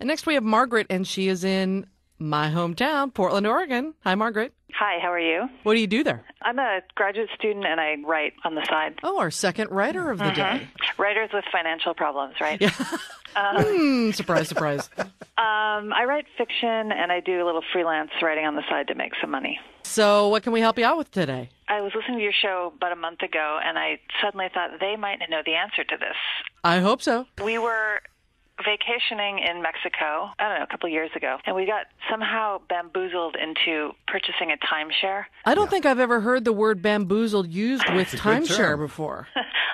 And next we have Margaret, and she is in my hometown, Portland, Oregon. Hi, Margaret. Hi, how are you? What do you do there? I'm a graduate student and I write on the side. Oh, our second writer of the day. Writers with financial problems, right? Yeah. Surprise, surprise. I write fiction and I do a little freelance writing on the side to make some money. So what can we help you out with today? I was listening to your show about a month ago and I suddenly thought they might know the answer to this. I hope so. We were vacationing in Mexico, I don't know, a couple of years ago, and we got somehow bamboozled into purchasing a timeshare. I don't think I've ever heard the word bamboozled used with timeshare before.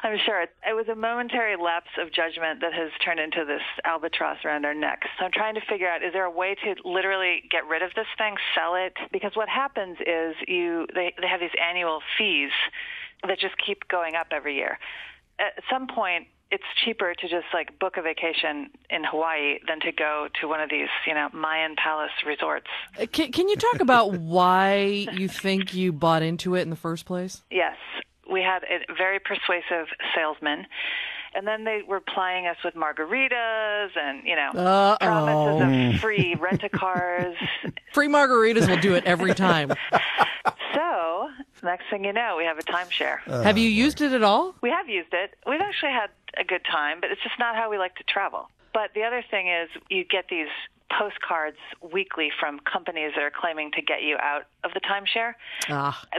I'm sure. It was a momentary lapse of judgment that has turned into this albatross around our necks. So I'm trying to figure out, is there a way to literally get rid of this thing, sell it? Because what happens is they have these annual fees that just keep going up every year. At some point, it's cheaper to just book a vacation in Hawaii than to go to one of these, Mayan palace resorts. Can you talk about why you think you bought into it in the first place? Yes. We had a very persuasive salesman, and then they were plying us with margaritas and, promises of free rent-a-cars. Free margaritas will do it every time. So, next thing you know, we have a timeshare. Have you used it at all? We have used it. We've actually had a good time, but it's just not how we like to travel. But the other thing is you get these postcards weekly from companies that are claiming to get you out of the timeshare.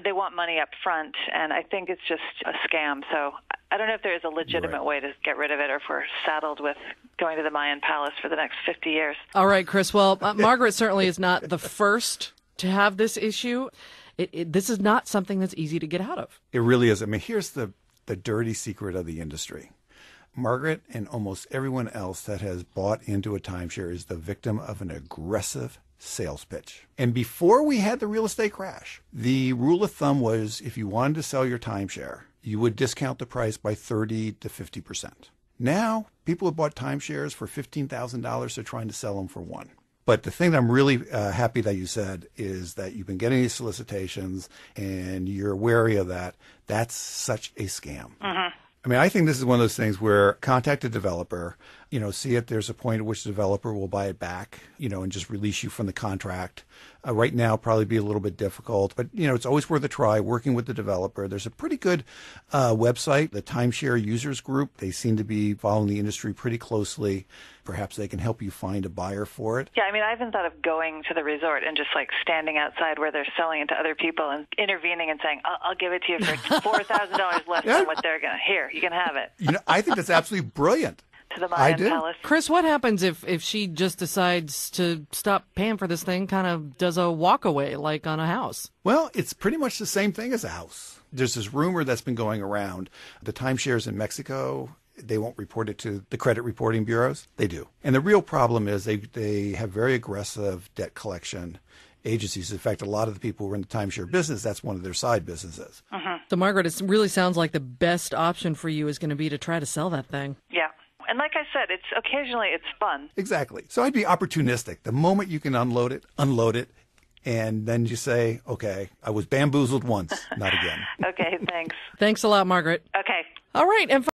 They want money up front, and I think it's just a scam. So I don't know if there is a legitimate way to get rid of it or if we're saddled with going to the Mayan palace for the next 50 years. All right, Chris. Well, Margaret certainly is not the first to have this issue. This is not something that's easy to get out of. It really is. I mean, here's the dirty secret of the industry. Margaret and almost everyone else that has bought into a timeshare is the victim of an aggressive sales pitch. And before we had the real estate crash, the rule of thumb was if you wanted to sell your timeshare, you would discount the price by 30 to 50%. Now, people have bought timeshares for $15,000. They're trying to sell them for $1,000. But the thing that I'm really happy that you said is that you've been getting these solicitations and you're wary of that. That's such a scam. I mean, I think this is one of those things where contact a developer, see if there's a point at which the developer will buy it back, and just release you from the contract. Right now, probably be a little bit difficult, but, it's always worth a try working with the developer. There's a pretty good website, the Timeshare Users Group. They seem to be following the industry pretty closely. Perhaps they can help you find a buyer for it. Yeah, I mean, I haven't thought of going to the resort and just standing outside where they're selling it to other people and intervening and saying, I'll give it to you for $4,000 less than what they're going to. Here, you can have it. I think that's absolutely brilliant. To the Mayan palace. Chris, what happens if she just decides to stop paying for this thing, kind of does a walk away like on a house? Well, it's pretty much the same thing as a house. There's this rumor that's been going around. The timeshares in Mexico, they won't report it to the credit reporting bureaus. They do. And the real problem is they have very aggressive debt collection agencies. In fact, a lot of the people who are in the timeshare business, that's one of their side businesses. So, Margaret, it really sounds like the best option for you is going to be to try to sell that thing. Yeah. And like I said, occasionally it's fun. Exactly. So I'd be opportunistic. The moment you can unload it, and then you say, okay, I was bamboozled once, not again. Okay, thanks. Thanks a lot, Margaret. Okay. All right. And